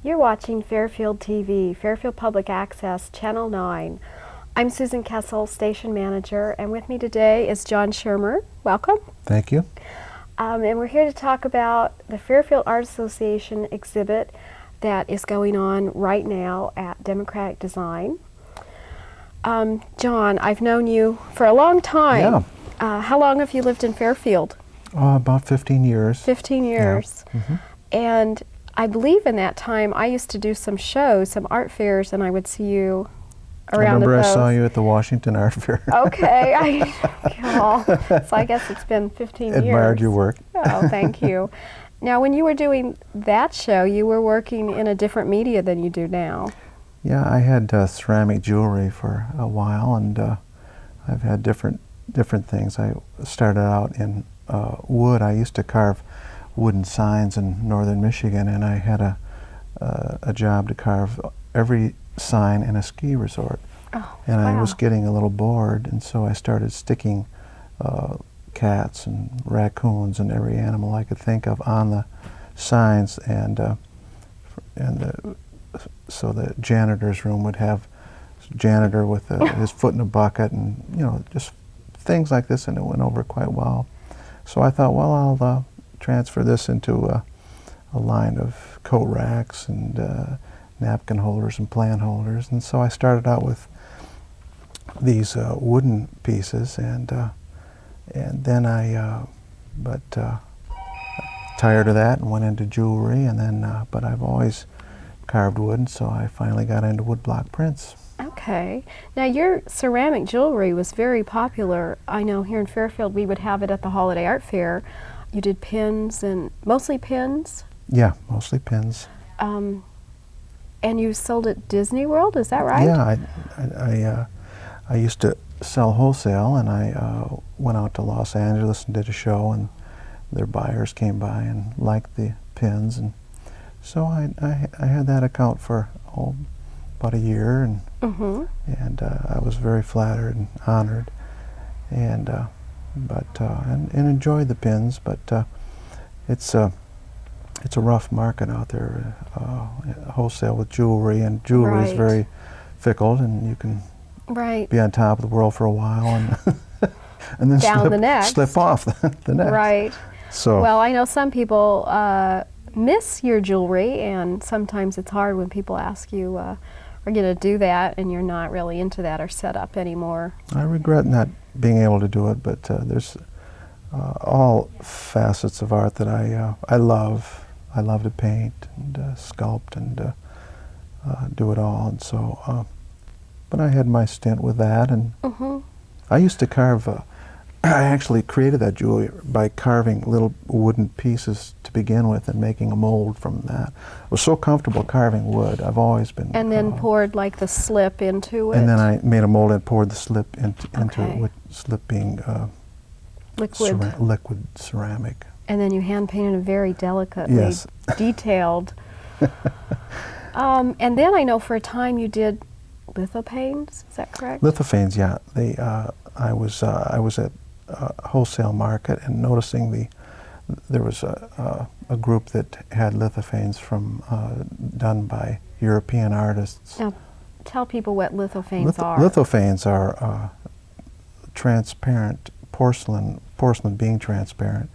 You're watching Fairfield TV, Fairfield Public Access, Channel 9. I'm Susan Kessel, Station Manager, and with me today is John Schirmer. Welcome. Thank you. And we're here to talk about the Fairfield Art Association exhibit that is going on right now at Democratic Design. John, I've known you for a long time. Yeah. How long have you lived in Fairfield? About 15 years. 15 years. Yeah. Mm-hmm. And I believe in that time I used to do some shows, some art fairs, and I would see you around. I remember I saw you at the Washington Art Fair. Okay. So I guess it's been 15 years. Admired your work. Oh, thank you. Now, when you were doing that show, you were working in a different media than you do now. Yeah, I had ceramic jewelry for a while, and I've had different things. I started out in wood. I used to carve wooden signs in northern Michigan, and I had a job to carve every sign in a ski resort. Oh, and wow. I was getting a little bored, and so I started sticking cats and raccoons and every animal I could think of on the signs, so the janitor's room would have janitor with his foot in a bucket, and just things like this, and it went over quite well. So I thought, well, I'll transfer this into a line of coat racks and napkin holders and plant holders, and so I started out with these wooden pieces, and then I tired of that and went into jewelry, and then but I've always carved wood, and so I finally got into woodblock prints. Okay. Now, your ceramic jewelry was very popular. I know here in Fairfield we would have it at the Holiday Art Fair. You did pins, and mostly pins? Yeah, mostly pins. And you sold at Disney World, is that right? Yeah, I used to sell wholesale, and I went out to Los Angeles and did a show, and their buyers came by and liked the pins, and so I had that account for about a year, and I was very flattered and honored, and enjoyed the pins, but it's a rough market out there, wholesale with jewelry, and jewelry is very fickle, and you can be on top of the world for a while and then slip off the next. Right. So, well, I know some people miss your jewelry, and sometimes it's hard when people ask you, are you going to do that, and you're not really into that or set up anymore. I regret not being able to do it, but there's all facets of art that I love. I love to paint and sculpt and do it all, and so. But I had my stint with that, and I used to carve. I actually created that jewelry by carving little wooden pieces to begin with and making a mold from that. I was so comfortable carving wood. I've always been. And then poured like the slip into it. And then I made a mold and poured the slip into it, with slip being liquid ceramic. And then you hand painted it very delicately, yes. detailed. And then I know for a time you did Lithophanes. Is that correct? Lithophanes, yeah. I was at wholesale market and noticing there was a group that had Lithophanes done by European artists. Now, tell people what Lithophanes are. Lithophanes are transparent porcelain being transparent,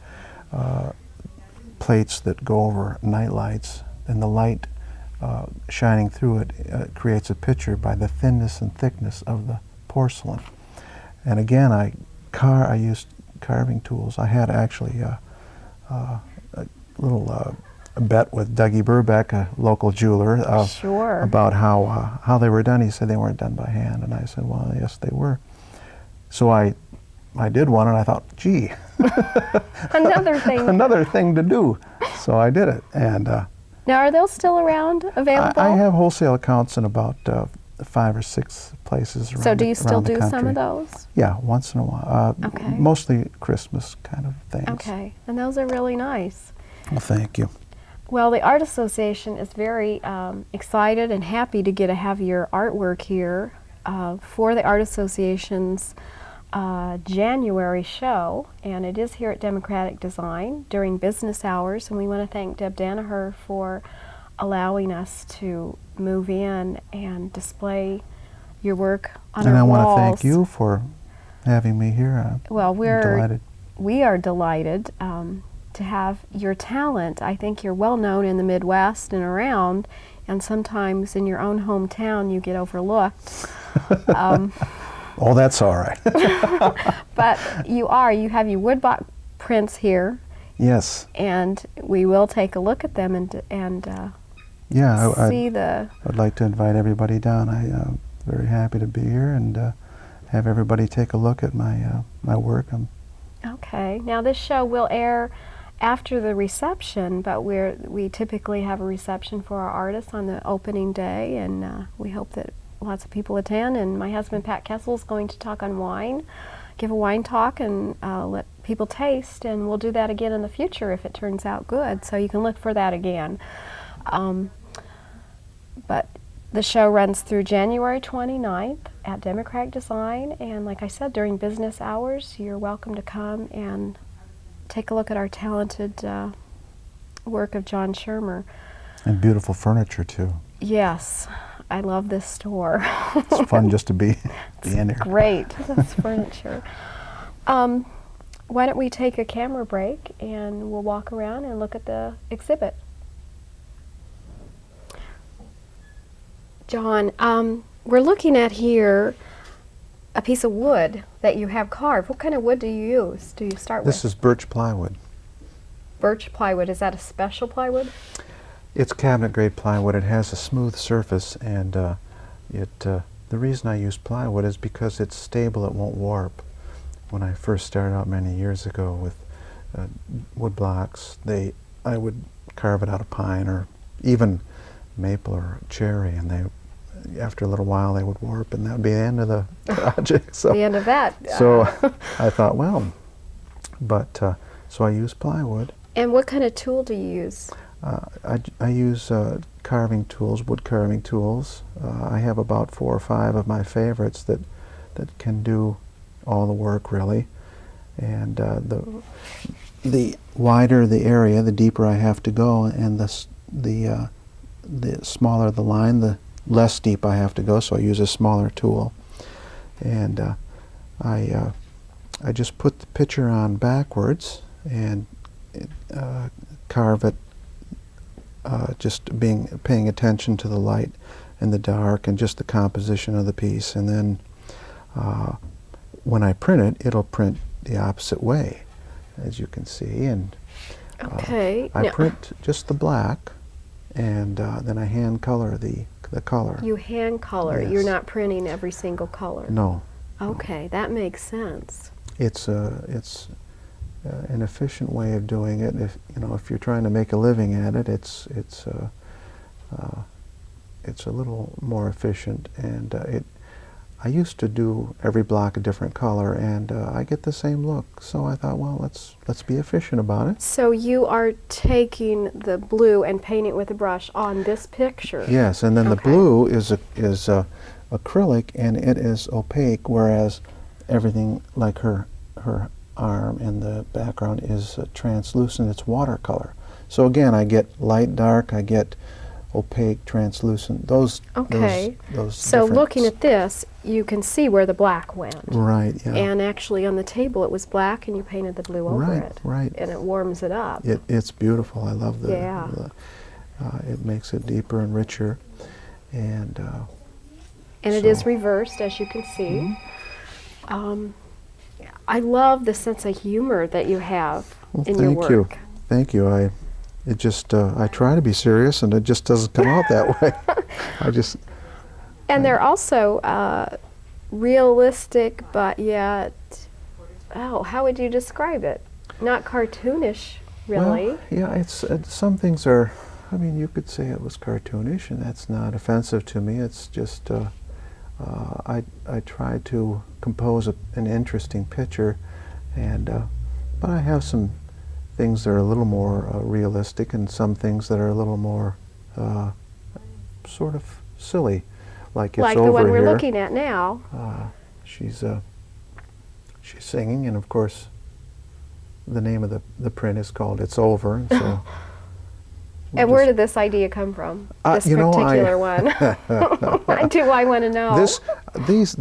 plates that go over night lights, and the light shining through it creates a picture by the thinness and thickness of the porcelain. And again, I used carving tools. I had actually a little bet with Dougie Burbeck, a local jeweler, about how they were done. He said they weren't done by hand, and I said, well, yes, they were. So I did one, and I thought, gee, another thing to do. So I did it, and now, are those still around, available? I have wholesale accounts in about 5 or 6 places around the country. So do you still do some of those? Yeah, once in a while. Okay. Mostly Christmas kind of things. Okay, and those are really nice. Well, thank you. Well, the Art Association is very excited and happy to get to have your artwork here for the Art Association's January show, and it is here at Democratic Design during business hours, and we want to thank Deb Danaher for allowing us to move in and display your work on And our I walls. want to thank you for having me here. Well, I'm delighted. we are delighted to have your talent. I think you're well known in the Midwest and around, and sometimes in your own hometown you get overlooked. Oh, that's all right. But you have your woodblock prints here, Yes. and we will take a look at them and Yeah, see the. I'd like to invite everybody down. I'm very happy to be here and have everybody take a look at my work. Okay. Now this show will air after the reception, but we typically have a reception for our artists on the opening day, and we hope that lots of people attend. And my husband Pat Kessel is going to talk on wine, give a wine talk, and let people taste. And we'll do that again in the future if it turns out good. So you can look for that again. But the show runs through January 29th at Democratic Design, and like I said, during business hours, you're welcome to come and take a look at our talented work of John Schirmer. And beautiful furniture, too. Yes, I love this store. It's fun just to be in here. Great, this furniture. Why don't we take a camera break and we'll walk around and look at the exhibit. John, we're looking at here a piece of wood that you have carved. What kind of wood do you use? Do you start with? This is birch plywood. Birch plywood. Is that a special plywood? It's cabinet grade plywood. It has a smooth surface, and the reason I use plywood is because it's stable. It won't warp. When I first started out many years ago with wood blocks, I would carve it out of pine or even maple or cherry, and after a little while they would warp, and that would be the end of the project. So the end of that. So I thought, well, but so I use plywood. And what kind of tool do you use? I use carving tools, wood carving tools. I have about 4 or 5 of my favorites that can do all the work, really. And the wider the area, the deeper I have to go, and the smaller the line, the less deep I have to go. So I use a smaller tool, and I just put the picture on backwards and carve it. Just paying attention to the light and the dark and just the composition of the piece, and then when I print it, it'll print the opposite way, as you can see. And okay, I print just the black, and then I hand color the color. You hand color. Yes. You're not printing every single color. No. Okay, that makes sense. It's an efficient way of doing it. If you're trying to make a living at it, it's a little more efficient. And I used to do every block a different color, and I get the same look. So I thought, well, let's be efficient about it. So you are taking the blue and painting it with a brush on this picture. Yes, and then the Okay. blue is acrylic, and it is opaque, whereas everything like her arm in the background is translucent. It's watercolor. So again, I get light, dark. I get opaque, translucent. Those. Okay. Those So different looking at this, you can see where the black went. Right. Yeah. And actually on the table it was black and you painted the blue over Right, it. right. And it warms it up. It's beautiful. I love the. Yeah. It makes it deeper and richer, and. And it is reversed, as you can see. Mm-hmm. I love the sense of humor that you have Well, in your work. Thank you. I try to be serious, and it just doesn't come out that way. And they're also realistic, but yet, how would you describe it? Not cartoonish, really. Well, yeah, it's some things are. I mean, you could say it was cartoonish, and that's not offensive to me. It's just I try to compose an interesting picture, and but I have some things that are a little more realistic, and some things that are a little more sort of silly, like it's like over the one we're here. looking at now. She's singing, and of course, the name of the print is called "It's Over," and so And where did this idea come from? This particular one. Do I want to know? These,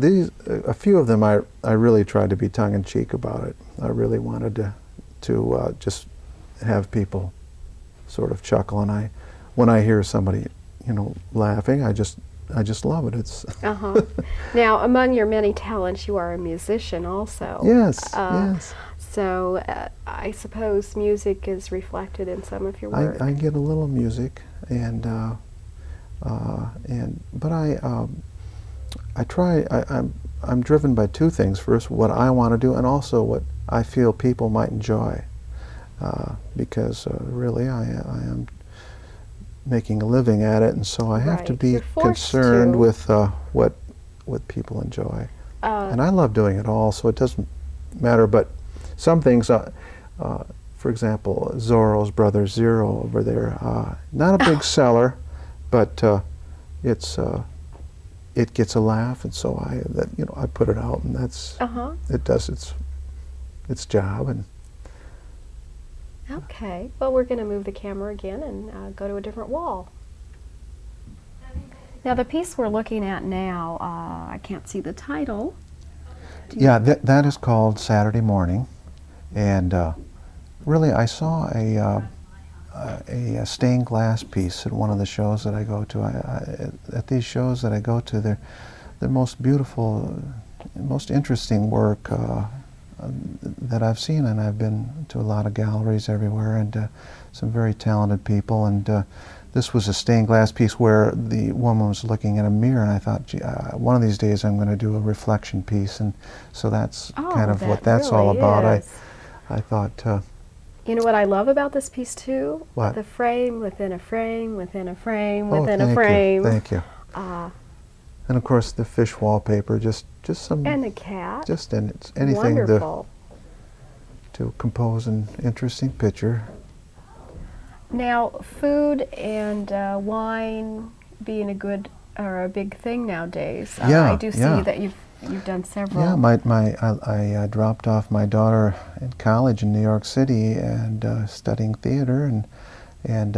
a few of them, I really tried to be tongue-in-cheek about it. I really wanted to just have people sort of chuckle, and when I hear somebody, laughing, I just love it. It's Now, among your many talents, you are a musician also. Yes, yes. So I suppose music is reflected in some of your work. I get a little music, but I try. I'm driven by two things. First, what I want to do, and also what I feel people might enjoy, because really I am making a living at it, and so I have to be concerned with what people enjoy. And I love doing it all, so it doesn't matter. But some things, for example, Zorro's brother Zero over there, not a big seller, but it gets a laugh, and so I put it out, and that's it does its job. And okay, well, we're going to move the camera again and go to a different wall. Now, the piece we're looking at now, I can't see the title. Yeah, that is called Saturday Morning, and really I saw a stained glass piece at one of the shows that I go to. At these shows that I go to, they're the most beautiful, most interesting work that I've seen, and I've been to a lot of galleries everywhere, and some very talented people, and this was a stained glass piece where the woman was looking in a mirror, and I thought, gee, one of these days I'm going to do a reflection piece, and so that's kind of what that's all about. I thought... you know what I love about this piece too? What? The frame within a frame within a frame Oh, within a frame. Thank you. And of course the fish wallpaper, just some... And the cat. Just anything Wonderful. to compose an interesting picture. Now, food and wine being a big thing nowadays. I do see that you've done several. Yeah, I dropped off my daughter in college in New York City and studying theater, and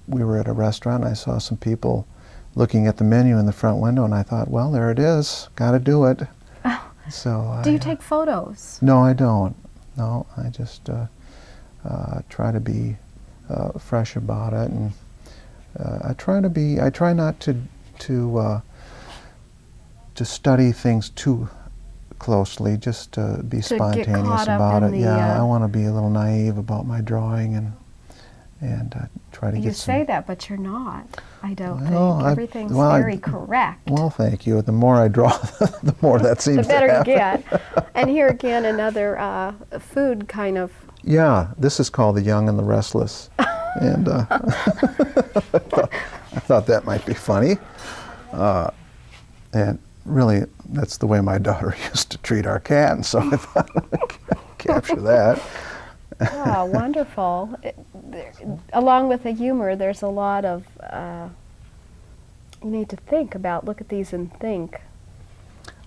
we were at a restaurant, and I saw some people looking at the menu in the front window, and I thought, well, there it is, got to do it. So do you take photos? No, I don't. No, I just try to be fresh about it, and I try not to study things too closely, just to be spontaneous about it. I want to be a little naive about my drawing, and try to get You some... say that, but you're not, I don't think. Everything's well, very correct. Well, thank you. The more I draw, the more that seems the better to happen. you get. And here again, another food kind of... Yeah, this is called The Young and the Restless. And I thought that might be funny. And really, that's the way my daughter used to treat our cat, and so I thought I'd capture that. Oh, wonderful. Along with the humor, there's a lot of, you need to think about, look at these and think.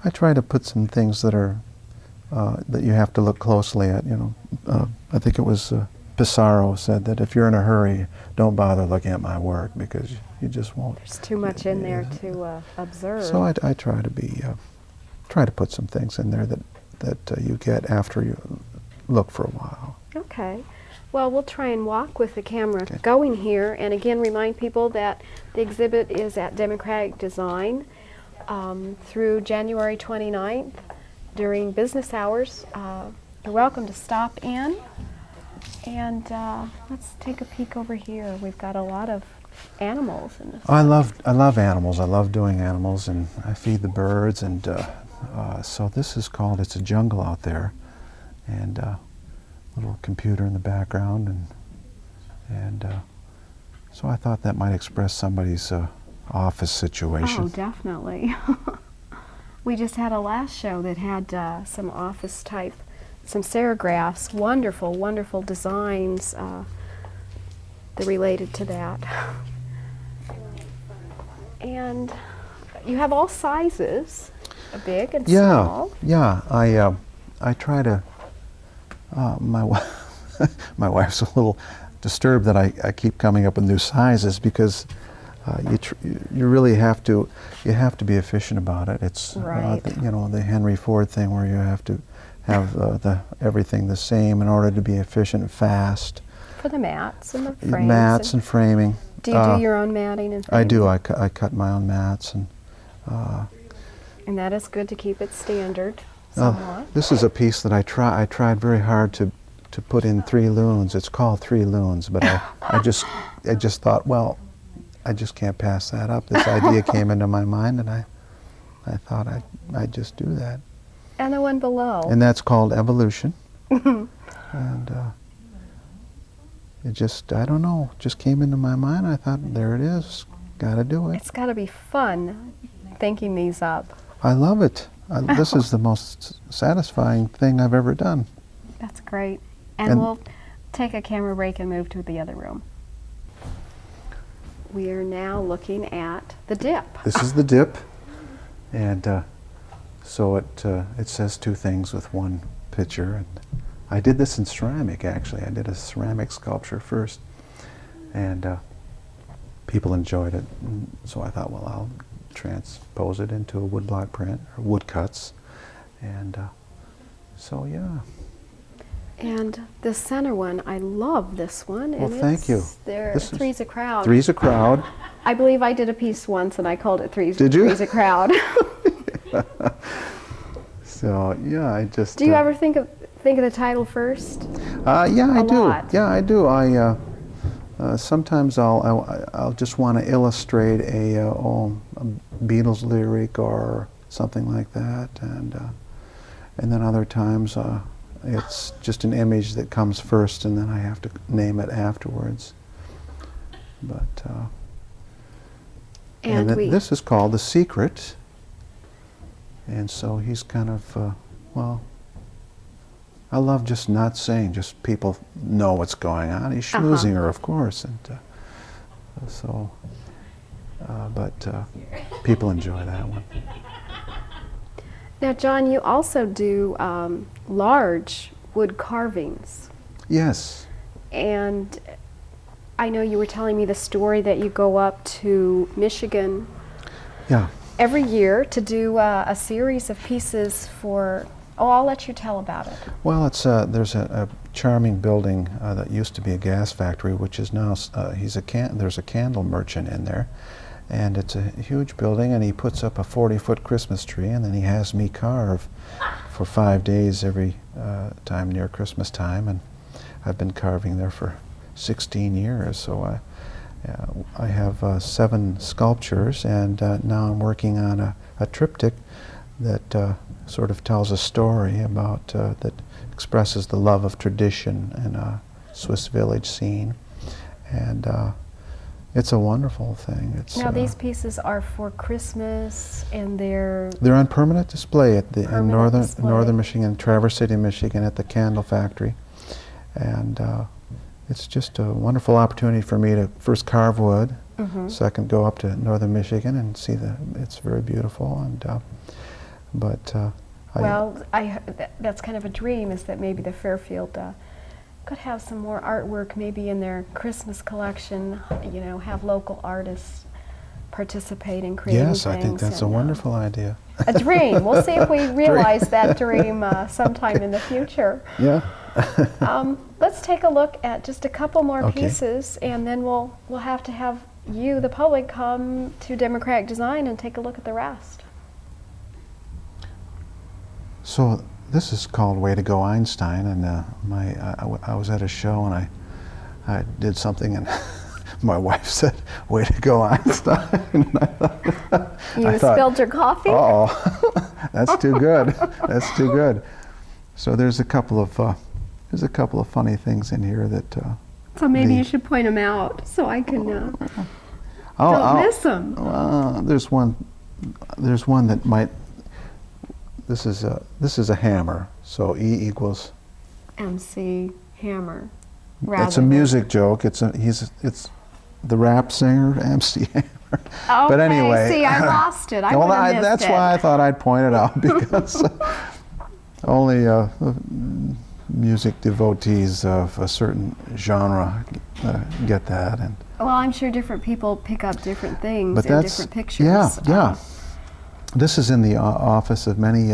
I try to put some things that are, that you have to look closely at, I think it was Pissarro said that if you're in a hurry, don't bother looking at my work, because you just won't. There's too much in there to observe. So I try to be, try to put some things in there that you get after you look for a while. Okay. Well, we'll try and walk with the camera going here, and again remind people that the exhibit is at Democratic Design through January 29th during business hours. You're welcome to stop in, and let's take a peek over here. We've got a lot of animals in this. I love animals. I love doing animals, and I feed the birds, and so this is called It's a Jungle Out There, and little computer in the background, and so I thought that might express somebody's office situation. Oh, definitely. We just had a last show that had some office type, some serigraphs, wonderful, wonderful designs that related to that. And you have all sizes, big and small. Yeah, I try to. My wife's a little disturbed that I keep coming up with new sizes, because you really have to be efficient about it. It's Right. The Henry Ford thing, where you have to have everything the same in order to be efficient and fast. For the mats and the frames. Mats and framing. Do you do your own matting and framing? I do. I cut my own mats, and that is good to keep it standard somewhat. this is a piece that I tried very hard to put in 3 Loons. It's called 3 Loons, but I just thought, well, I just can't pass that up. This idea came into my mind, and I thought I'd just do that. And the one below. And that's called Evolution. And it just, I don't know, just came into my mind. I thought, there it is, gotta do it. It's got to be fun thinking these up. I love it. This is the most satisfying thing I've ever done. That's great. And we'll take a camera break and move to the other room. We are now looking at the dip. This is the dip, and so it says 2 things with one picture. And I did this in ceramic, actually. I did a ceramic sculpture first, and people enjoyed it. And so I thought, well, I'll transpose it into a woodblock print, or woodcuts, and so yeah. And the center one, I love this one. Well, and thank you. Three's a Crowd. Three's a Crowd. I believe I did a piece once and I called it Three's Did a Crowd. So yeah, I just. Do you ever think of the title first? Yeah, I do. lot. Yeah, I do. Sometimes I'll just want to illustrate a Beatles lyric or something like that, and then other times it's just an image that comes first, and then I have to name it afterwards. But and this is called The Secret, and so he's kind of well. I love just not saying, just people know what's going on. He's schmoozing her, of course, and but people enjoy that one. Now, John, you also do large wood carvings. Yes. And I know you were telling me the story that you go up to Michigan every year to do a series of pieces for. Oh, I'll let you tell about it. Well, it's there's a charming building that used to be a gas factory, which is now there's a candle merchant in there, and it's a huge building. And he puts up a 40-foot Christmas tree, and then he has me carve for 5 days every time near Christmas time, and I've been carving there for 16 years. So I have 7 sculptures, and now I'm working on a triptych that sort of tells a story about that expresses the love of tradition in a Swiss village scene, and it's a wonderful thing. Now these pieces are for Christmas, and they're on permanent display at in northern Michigan, Traverse City, Michigan, at the Candle Factory, and it's just a wonderful opportunity for me to first carve wood, second go up to northern Michigan and see it's very beautiful, and that's kind of a dream, is that maybe the Fairfield could have some more artwork maybe in their Christmas collection, have local artists participate in creating things. Yes, I think that's a wonderful idea. A dream. We'll see if we realize that dream sometime in the future. Yeah. Let's take a look at just a couple more pieces, and then we'll have to have you, the public, come to Democratic Design and take a look at the rest. So this is called Way to Go Einstein, and I was at a show and I did something, and my wife said, "Way to go Einstein." And I thought, spilled your coffee? Uh-oh, that's too good. That's too good. So there's a couple of funny things in here that. So maybe you should point them out so I can don't miss them. There's one that might. This is a hammer, so E equals MC hammer. It's a music joke. It's the rap singer MC Hammer. Okay, but anyway, see, I lost it. I that's why I thought I'd point it out, because only music devotees of a certain genre get that, and Well, I'm sure different people pick up different things but in that's different pictures. yeah. This is in the office of many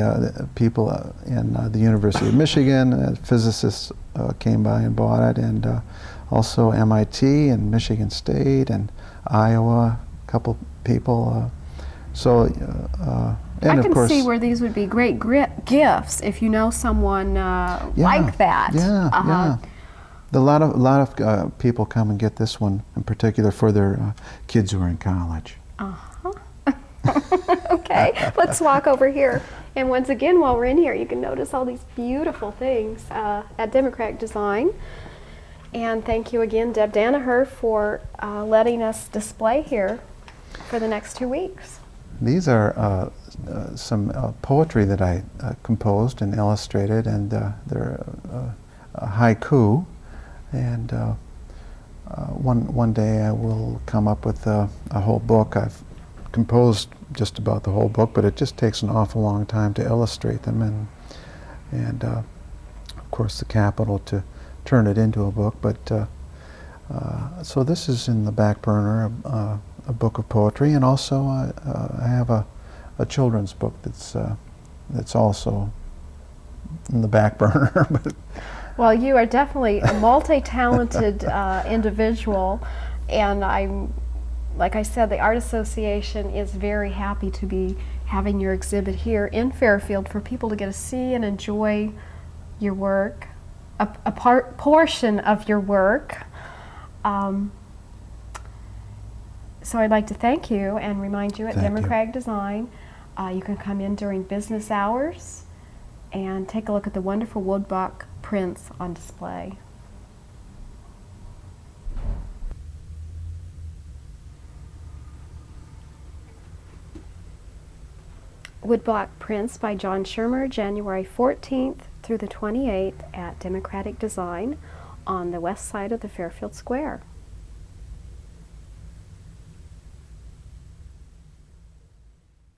people in the University of Michigan. Physicists came by and bought it, and also MIT and Michigan State and Iowa. A couple people. And I of can course, see where these would be great gifts if you know someone like that. Yeah. A lot of people come and get this one in particular for their kids who are in college. Okay, let's walk over here. And once again, while we're in here, you can notice all these beautiful things at Democratic Design. And thank you again, Deb Danaher, for letting us display here for the next 2 weeks. These are some poetry that I composed and illustrated, and they're haiku. And one day I will come up with a whole book. I've composed just about the whole book, but it just takes an awful long time to illustrate them, and of course the capital to turn it into a book. But so this is in the back burner, a book of poetry, and also I have a children's book that's also in the back burner. But well, you are definitely a multi-talented individual, and like I said, the Art Association is very happy to be having your exhibit here in Fairfield for people to get to see and enjoy your work, a portion of your work. So I'd like to thank you and remind you at Democratic Design, you can come in during business hours and take a look at the wonderful woodblock prints on display. Woodblock Prints by John Schirmer, January 14th through the 28th at Democratic Design on the west side of the Fairfield Square.